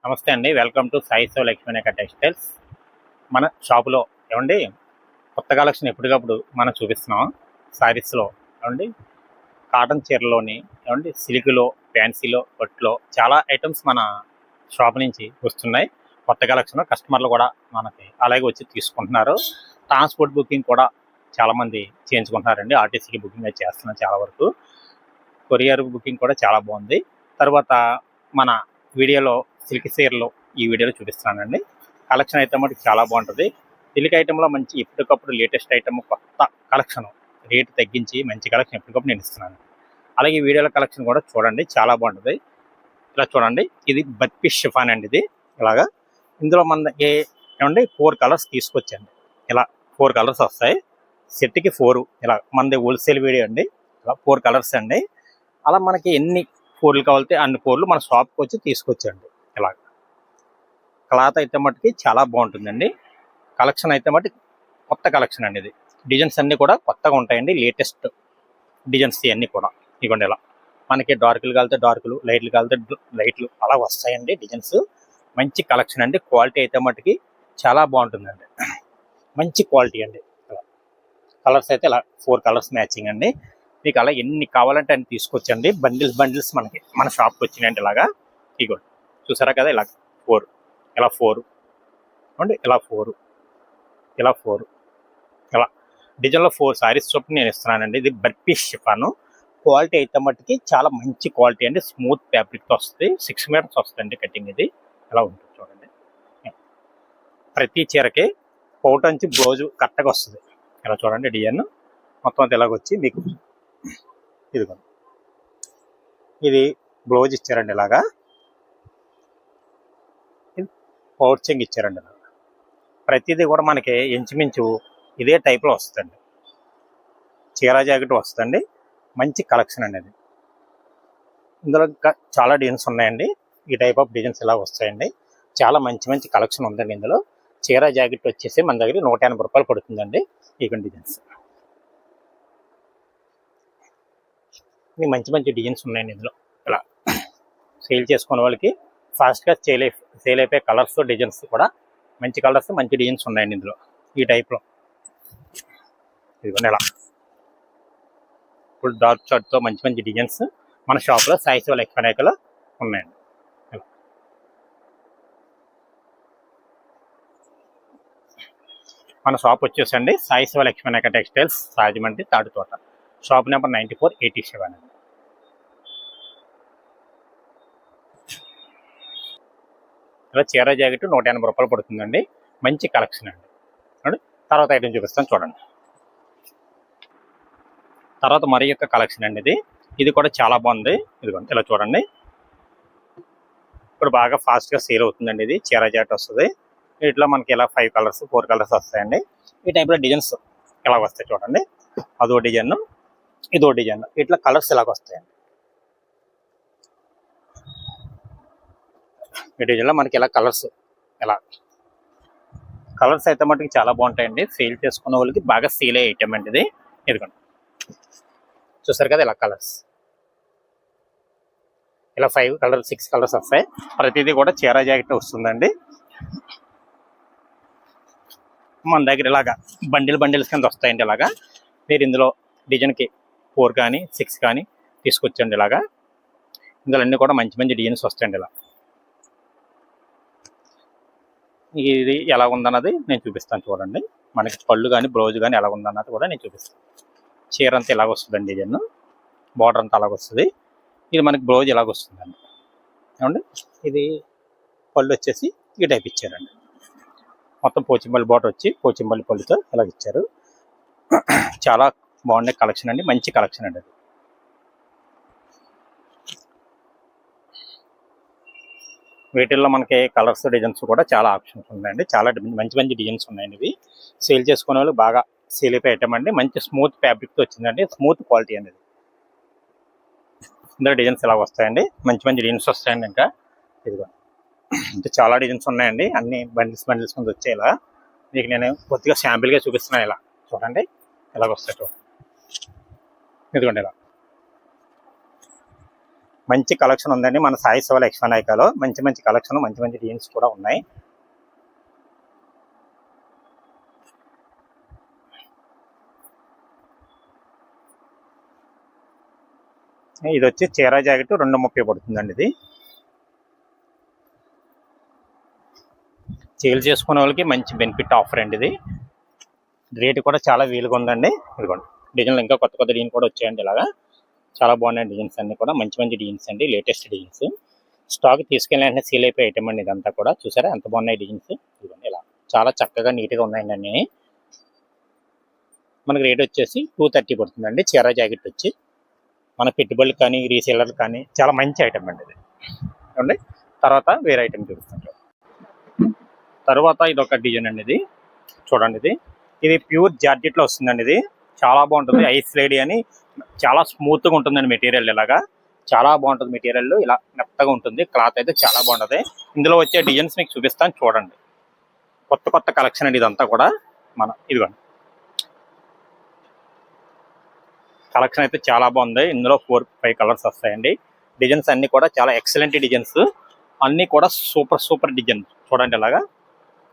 నమస్తే అండి. Welcome to Sai సో లక్ష్మీనాయక టెక్స్టైల్స్. మన షాపులో ఏమండి కొత్త కలెక్షన్ ఎప్పటికప్పుడు మనం చూపిస్తున్నాం. శారీస్లో ఏమండి కాటన్ చీరలోని ఏమండి సిల్క్లో, ఫ్యాన్సీలో, పట్టులో చాలా ఐటమ్స్ మన షాప్ నుంచి వస్తున్నాయి. కొత్త కలెక్షన్ కస్టమర్లు కూడా మనకి అలాగే వచ్చి తీసుకుంటున్నారు. ట్రాన్స్పోర్ట్ బుకింగ్ కూడా చాలామంది చేయించుకుంటున్నారండి. ఆర్టీసీకి బుకింగ్ అయితే చేస్తున్నాం చాలా వరకు. కొరియర్ బుకింగ్ కూడా చాలా బాగుంది. తర్వాత మన వీడియోలో సిల్క్ చీరలు ఈ వీడియోలో చూపిస్తున్నానండి. కలెక్షన్ అయితే మటుకు చాలా బాగుంటుంది. సిల్క్ ఐటెంలో మంచి ఎప్పటికప్పుడు లేటెస్ట్ ఐటమ్ కొత్త కలెక్షన్ రేటు తగ్గించి మంచి కలెక్షన్ ఎప్పటికప్పుడు నేను ఇస్తున్నాను. అలాగే ఈ వీడియోల కలెక్షన్ కూడా చూడండి, చాలా బాగుంటుంది. ఇలా చూడండి, ఇది బత్పి షిఫాన్ అండి. ఇది ఇలాగా ఇందులో మనకి ఏమండి 4 కలర్స్ తీసుకొచ్చండి. ఇలా 4 కలర్స్ వస్తాయి. సెట్కి 4. ఇలా మనది హోల్సేల్ వీడియో అండి. ఇలా 4 కలర్స్ అండి. అలా మనకి ఎన్ని 4లు కావాలితే అన్ని 4లు మన షాప్కి వచ్చి తీసుకొచ్చండి. ఇలా క్లాత్ అయితే మటుకి చాలా బాగుంటుందండి. కలెక్షన్ అయితే మటుకు కొత్త కలెక్షన్ అండి. ఇది డిజైన్స్ అన్నీ కూడా కొత్తగా ఉంటాయండి. లేటెస్ట్ డిజైన్స్ ఇవన్నీ కూడా ఇవ్వండి. ఇలా మనకి డార్క్లు కాలితే డార్కులు, లైట్లు కాలితే లైట్లు అలా వస్తాయండి డిజైన్స్. మంచి కలెక్షన్ అండి. క్వాలిటీ అయితే మటుకి చాలా బాగుంటుందండి. మంచి క్వాలిటీ అండి. ఇలా కలర్స్ అయితే ఇలా 4 కలర్స్ మ్యాచింగ్ అండి. మీకు అలా ఎన్ని కావాలంటే అన్ని తీసుకొచ్చండి. బండిల్స్ మనకి మన షాప్కి వచ్చినాయండి. ఇలాగా ఇగోండి, చూసారా కదా, ఇలా 4, ఇలా 4 అండి, ఇలా 4, ఇలా 4, ఇలా డిజైన్లో 4 సారీస్ చొప్పున నేను ఇస్తున్నానండి. ఇది బర్పీ షిఫాను. క్వాలిటీ అయితే మట్టుకి చాలా మంచి క్వాలిటీ అండి. స్మూత్ ఫ్యాబ్రిక్తో వస్తుంది. 6 మీటర్స్ వస్తుందండి కటింగ్. ఇది ఎలా ఉంటుంది చూడండి. ప్రతి చీరకి పౌటంచి బ్లౌజు కరెక్ట్గా వస్తుంది. ఇలా చూడండి, డిజైన్ మొత్తం అంతా ఇలాగొచ్చి మీకు ఇదిగోండి, ఇది బ్లౌజ్ ఇచ్చారండి. ఇలాగా పౌచింగ్ ఇచ్చారండి. ఇలాగా ప్రతిదీ కూడా మనకి ఇంచుమించు ఇదే టైప్లో వస్తుందండి. చీర జాకెట్ వస్తుందండి. మంచి కలెక్షన్ అండి. అది ఇందులో ఇంకా చాలా డిజైన్స్ ఉన్నాయండి. ఈ టైప్ ఆఫ్ డిజైన్స్ ఇలా వస్తాయండి. చాలా మంచి కలెక్షన్ ఉందండి. ఇందులో చీర జాకెట్ వచ్చేసి మన దగ్గర 180 రూపాయలు పడుతుందండి. ఈ డిజైన్స్ మంచి డిజైన్స్ ఉన్నాయండి. ఇందులో ఇలా సేల్ చేసుకునే వాళ్ళకి ఫాస్ట్గా సేల్ అయిపోయే కలర్స్, డిజైన్స్ కూడా మంచి కలర్స్, మంచి డిజైన్స్ ఉన్నాయండి ఇందులో. ఈ టైప్లో ఇదిగోండి, ఇలా ఫుల్ డార్క్ షార్ట్తో మంచి డిజైన్స్ మన షాప్లో సాయి సో లక్ష్మీనాయకలో ఉన్నాయండి. మన షాప్ వచ్చేసండి సాయి సో Lakshminayaka textiles, Rajahmundry, Tadutota. Shop number 9487 అండి. ఇలా చీర జాకెట్ 180 రూపాయలు పడుతుందండి. మంచి కలెక్షన్ అండి. తర్వాత ఐటమ్ చూపిస్తాను చూడండి. తర్వాత మరి యొక్క కలెక్షన్ అండి. ఇది కూడా చాలా బాగుంది. ఇదిగోండి, ఇలా చూడండి. ఇప్పుడు బాగా ఫాస్ట్గా సేల్ అవుతుందండి. ఇది చీర జాకెట్ వస్తుంది. వీటిలో మనకి ఇలా 5 కలర్స్, 4 కలర్స్ వస్తాయండి. ఈ టైప్లో డిజైన్స్ ఇలా వస్తాయి చూడండి. అదో డిజైన్, ఇదో డిజైన్, ఇట్లా కలర్స్ ఇలాగ వస్తాయండి. ఈ డిజైన్లో మనకి ఇలా కలర్స్ అయితే మటుకు చాలా బాగుంటాయండి. సేల్ చేసుకున్న వాళ్ళకి బాగా సేల్ అయ్యే ఐటమ్ అండి ఇది. ఇదిగోండి, చూసారు కదా, ఇలా కలర్స్ ఇలా 5 కలర్స్, 6 కలర్స్ వస్తాయి. ప్రతిదీ కూడా చీర జాకెట్ వస్తుందండి. మన దగ్గర ఇలాగా బండిల్స్ కింద వస్తాయండి. ఇలాగా మీరు ఇందులో డిజైన్కి 4 కానీ 6 కానీ తీసుకొచ్చండి. ఇలాగా ఇందులో అన్నీ కూడా మంచి డిజైన్స్ వస్తాయండి. ఇలా ఇది ఎలా ఉందన్నది నేను చూపిస్తాను చూడండి. మనకి పళ్ళు కానీ బ్లౌజ్ కానీ ఎలా ఉందన్నది కూడా నేను చూపిస్తాను. చీర అంతా ఇలాగ వస్తుందండి. డిజైన్ బార్డర్ అంతా అలాగ వస్తుంది. ఇది మనకి బ్లౌజ్ ఇలాగ వస్తుందండి. ఏమండి, ఇది పళ్ళు వచ్చేసి ఈ టైప్ ఇచ్చారండి. మొత్తం పోచంపల్లి బార్డర్ వచ్చి పోచంపల్లి పళ్ళుతో ఇలాగ ఇచ్చారు. చాలా బాగుండే కలెక్షన్ అండి. మంచి కలెక్షన్ అండి. అది వీటిల్లో మనకి కలర్స్, డిజైన్స్ కూడా చాలా ఆప్షన్స్ ఉన్నాయండి. చాలా మంచి డిజైన్స్ ఉన్నాయండి. ఇవి సేల్ చేసుకునే వాళ్ళు బాగా సేల్ అయిపోయి ఐటమ్ అండి. మంచి స్మూత్ ఫ్యాబ్రిక్తో వచ్చిందండి. స్మూత్ క్వాలిటీ అనేది. ఇందులో డిజైన్స్ ఇలా వస్తాయండి. మంచి డిజైన్స్ వస్తాయండి. ఇంకా ఇదిగో ఇంకా చాలా డిజైన్స్ ఉన్నాయండి. అన్ని బండిల్స్ కింద వచ్చాయి. ఇలా మీకు నేను కొద్దిగా శాంపిల్గా చూపిస్తున్నాను. ఇలా చూడండి, ఇలాగ వస్తాయి చూడండి. ఇదిగోండి, ఇలా మంచి కలెక్షన్ ఉందండి మన సాయి శివ లక్ష్మీ నాయకలో. మంచి మంచి కలెక్షన్, మంచి మంచి డిజైన్స్ కూడా ఉన్నాయి. ఇది వచ్చి చీర జాకెట్ 230 పడుతుందండి. ఇది సేల్ చేసుకునే వాళ్ళకి మంచి బెనిఫిట్ ఆఫర్ అండి. ఇది రేటు కూడా చాలా వీలుగా ఉందండి. ఇదిగోండి డిజైన్లు ఇంకా కొత్త కొత్త డిజైన్ కూడా వచ్చాయండి. ఇలాగా చాలా బాగున్నాయి డిజైన్స్ అన్ని కూడా, మంచి మంచి డిజైన్స్ అండి, లేటెస్ట్ డిజైన్స్. స్టాక్ తీసుకెళ్ళి వెంటనే సేల్ అయిపోయి ఐటమ్ అండి. ఇదంతా కూడా చూసారా ఎంత బాగున్నాయి డిజైన్స్. ఇదిగోండి ఇలా చాలా చక్కగా నీట్గా ఉన్నాయండి అన్ని. మనకి రేట్ వచ్చేసి 230 పడుతుందండి. చీర జాకెట్ వచ్చి మన పెట్టుబడులు కానీ రీసేలర్లు కానీ చాలా మంచి ఐటమ్ అండి ఇది. చూడండి తర్వాత వేరే ఐటమ్ చూపిస్తాను. తర్వాత ఇది ఒక డిజైన్ అండి. ఇది చూడండి, ఇది ప్యూర్ జార్జెట్ లో వస్తుందండి. ఇది చాలా బాగుంటుంది. ఐస్ లేడీ అని చాలా స్మూత్ గా ఉంటుందండి మెటీరియల్. ఇలాగా చాలా బాగుంటుంది మెటీరియల్, ఇలా మెత్తగా ఉంటుంది. క్లాత్ అయితే చాలా బాగుంటుంది. ఇందులో వచ్చే డిజైన్స్ మీకు చూపిస్తాను చూడండి. కొత్త కొత్త కలెక్షన్ అండి ఇదంతా కూడా. ఇదిగోండి కలెక్షన్ అయితే చాలా బాగుంది. ఇందులో 4-5 కలర్స్ వస్తాయండి. డిజైన్స్ అన్ని కూడా చాలా ఎక్సలెంట్ డిజైన్స్, అన్ని కూడా సూపర్ సూపర్ డిజైన్. చూడండి ఇలాగా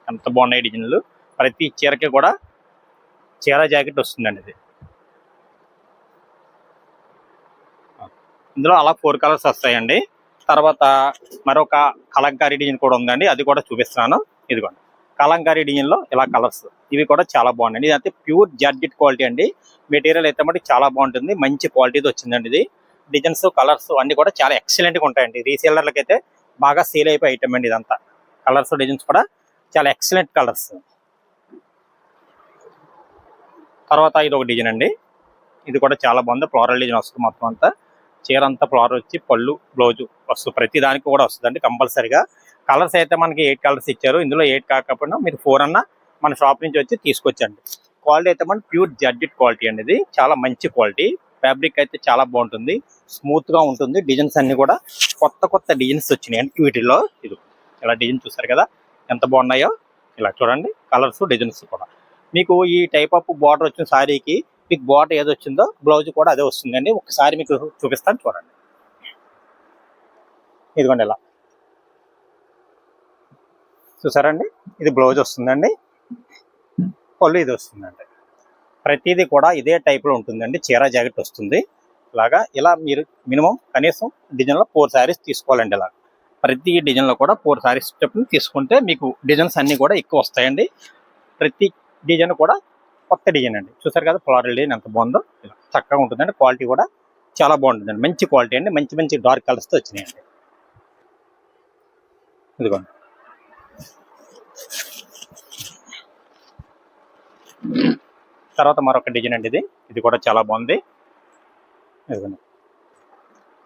ఎంత బాగున్నాయి డిజైన్లు. ప్రతి చీరకి కూడా చీర జాకెట్ వస్తుందండి. ఇది ఇందులో అలా 4 కలర్స్ వస్తాయండి. తర్వాత మరొక కలంకారీ డిజైన్ కూడా ఉందండి, అది కూడా చూపిస్తున్నాను. ఇదిగోండి కలంకారీ డిజైన్ లో ఇలా కలర్స్, ఇవి కూడా చాలా బాగున్నాయండి. ఇది అయితే ప్యూర్ జార్జెట్ క్వాలిటీ అండి. మెటీరియల్ అయితే మటుకు చాలా బాగుంటుంది, మంచి క్వాలిటీతో వచ్చిందండి. ఇది డిజైన్స్ కలర్స్ అన్ని కూడా చాలా ఎక్సలెంట్ గా ఉంటాయండి. రీసేలర్లకి అయితే బాగా సేల్ అయిపోయి ఐటమ్ అండి ఇదంతా. కలర్స్ డిజైన్స్ కూడా చాలా ఎక్సలెంట్ కలర్స్. తర్వాత ఇది ఒక డిజైన్ అండి, ఇది కూడా చాలా బాగుంది. ఫ్లోరల్ డిజైన్ వస్తుంది మొత్తం అంతా. చీర అంతా ఫ్లోరల్ వచ్చి పళ్ళు బ్లౌజు వస్తుంది, ప్రతి దానికి కూడా వస్తుందండి కంపల్సరిగా. కలర్స్ అయితే మనకి 8 కలర్స్ ఇచ్చారు. ఇందులో 8 కాకపోయినా మీరు 4 అన్నా మన షాప్ నుంచి వచ్చి తీసుకొచ్చండి. క్వాలిటీ అయితే మన ప్యూర్ జార్జెట్ క్వాలిటీ అండి. ఇది చాలా మంచి క్వాలిటీ. ఫ్యాబ్రిక్ అయితే చాలా బాగుంటుంది, స్మూత్ గా ఉంటుంది. డిజైన్స్ అన్ని కూడా కొత్త కొత్త డిజైన్స్ వచ్చినాయి అండి వీటిలో. ఇది ఇలా డిజైన్ చూసారు కదా ఎంత బాగున్నాయో. ఇలా చూడండి కలర్స్ డిజైన్స్ కూడా. మీకు ఈ టైప్ ఆఫ్ బార్డర్ వచ్చిన శారీకి మీకు బార్డర్ ఏది వచ్చిందో బ్లౌజ్ కూడా అదే వస్తుందండి. ఒకసారి మీకు చూపిస్తాను చూడండి. ఇదిగోండి ఇలా చూసారండి, ఇది బ్లౌజ్ వస్తుందండి, పళ్ళు ఇది వస్తుందండి. ప్రతిదీ కూడా ఇదే టైప్ లో ఉంటుందండి. చీర జాకెట్ వస్తుంది ఇలాగా. ఇలా మీరు మినిమం కనీసం డిజైన్ లో 4 శారీస్ తీసుకోవాలండి. ఇలా ప్రతి డిజైన్ లో కూడా 4 శారీస్ చెప్పి తీసుకుంటే మీకు డిజైన్స్ అన్ని కూడా ఎక్కువ వస్తాయండి. ప్రతి డిజైన్ కూడా కొత్త డిజైన్ అండి. చూసారు కదా ఫ్లోరల్ డిజైన్ ఎంత బాగుందో. ఇలా చక్కగా ఉంటుందండి. క్వాలిటీ కూడా చాలా బాగుంటుందండి, మంచి క్వాలిటీ అండి. మంచి మంచి డార్క్ కలర్స్ తో వచ్చినాయండి. ఇదిగోండి తర్వాత మరొక డిజైన్ అండి. ఇది కూడా చాలా బాగుంది. ఇదిగోండి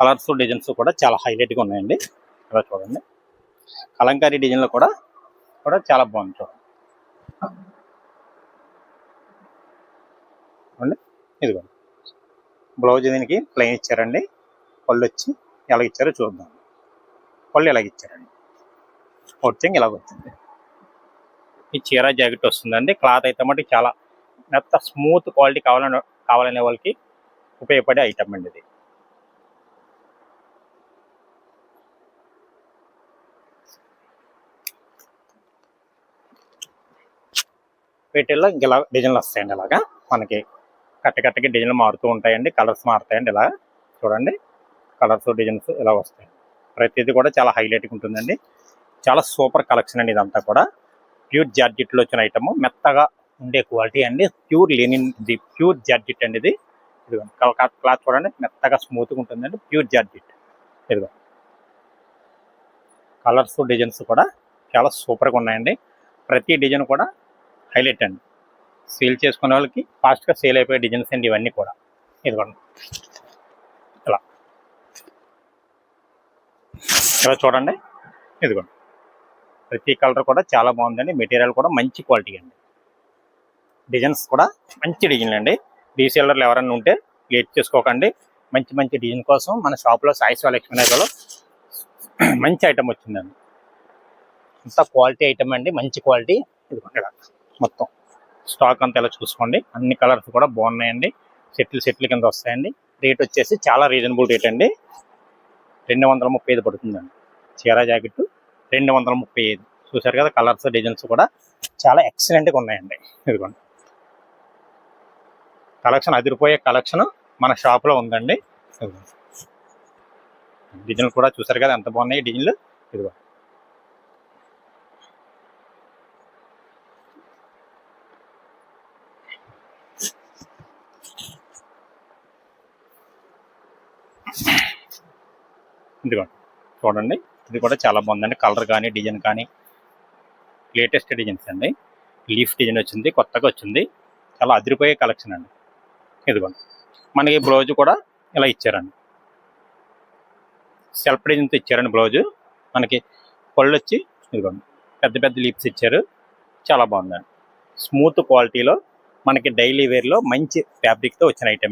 కలర్స్ డిజైన్స్ కూడా చాలా హైలైట్ గా ఉన్నాయండి. ఇలా చూడండి కలంకారీ డిజైన్ లో కూడా చాలా బాగుంది. చూడండి ఇదిగోండి బ్లౌజ్ దీనికి ప్లెయిన్ ఇచ్చారండి. పళ్ళు వచ్చి ఎలా ఇచ్చారో చూద్దాం. పళ్ళు ఎలాగ ఇచ్చారండి, వచ్చి ఇలాగ వచ్చింది. ఈ చీర జాకెట్ వస్తుందండి. క్లాత్ అయితే మటుకు చాలా మెత్త స్మూత్ క్వాలిటీ కావాలనే వాళ్ళకి ఉపయోగపడే ఐటమ్ అండి ఇది. వీటిల్లో ఇలా డిజైన్లు వస్తాయండి. అలాగా మనకి కట్టకి డిజైన్లు మారుతూ ఉంటాయండి, కలర్స్ మారుతాయండి. ఇలా చూడండి కలర్స్ డిజైన్స్ ఇలా వస్తాయి. ప్రతిదీ కూడా చాలా హైలైట్గా ఉంటుందండి. చాలా సూపర్ కలెక్షన్ అండి ఇదంతా కూడా. ప్యూర్ జార్జెట్లో వచ్చిన ఐటమ్, మెత్తగా ఉండే క్వాలిటీ అండి. ప్యూర్ లెనిన్, ఇది ప్యూర్ జార్జెట్ అండి. ఇది క్లాత్ చూడండి మెత్తగా స్మూత్గా ఉంటుందండి, ప్యూర్ జార్జెట్. ఇదిగో కలర్స్ డిజైన్స్ కూడా చాలా సూపర్గా ఉన్నాయండి. ప్రతి డిజైన్ కూడా హైలైట్ అండి. సేల్ చేసుకునే వాళ్ళకి ఫాస్ట్గా సేల్ అయిపోయే డిజైన్స్ అండి ఇవన్నీ కూడా. ఇదిగోండి ఇలా ఇలా చూడండి. ఇదిగోండి ప్రతి కలర్ కూడా చాలా బాగుందండి. మెటీరియల్ కూడా మంచి క్వాలిటీ అండి. డిజైన్స్ కూడా మంచి డిజైన్లు అండి. రీసేలర్లు ఎవరైనా ఉంటే లేట్ చేసుకోకండి. మంచి మంచి డిజైన్ కోసం మన షాప్లో సాయి శివ లక్ష్మీ నగర్లో మంచి ఐటమ్ వచ్చిందండి. ఇంత క్వాలిటీ ఐటమ్ అండి, మంచి క్వాలిటీ. ఇదిగోండి ఇలా మొత్తం స్టాక్ అంతా ఇలా చూసుకోండి. అన్ని కలర్స్ కూడా బాగున్నాయండి. సెట్లు కింద వస్తాయండి. రేట్ వచ్చేసి చాలా రీజనబుల్ రేట్ అండి. 235 పడుతుందండి. చీర జాకెట్ 235. చూసారు కదా, కలర్స్ డిజైన్స్ కూడా చాలా ఎక్సలెంట్గా ఉన్నాయండి. ఇదిగోండి, కలెక్షన్ అదిరిపోయే కలెక్షన్ మన షాప్లో ఉందండి. డిజైన్లు కూడా చూసారు కదా ఎంత బాగున్నాయి డిజైన్లు. ఇదిగో ఇదిగోండి, చూడండి, ఇది కూడా చాలా బాగుందండి. కలర్ కానీ డిజైన్ కానీ లేటెస్ట్ డిజైన్స్ అండి. లీఫ్ డిజైన్ వచ్చింది, కొత్తగా వచ్చింది, చాలా అదిరిపోయే కలెక్షన్ అండి. ఇదిగోండి, మనకి బ్లౌజ్ కూడా ఇలా ఇచ్చారండి, సెల్ఫ్ డిజైన్తో ఇచ్చారండి. బ్లౌజు మనకి పళ్ళు వచ్చి ఇదిగోండి పెద్ద పెద్ద లీప్స్ ఇచ్చారు, చాలా బాగుందండి. స్మూత్ క్వాలిటీలో మనకి డైలీ వేర్లో మంచి ఫ్యాబ్రిక్తో వచ్చిన ఐటెం.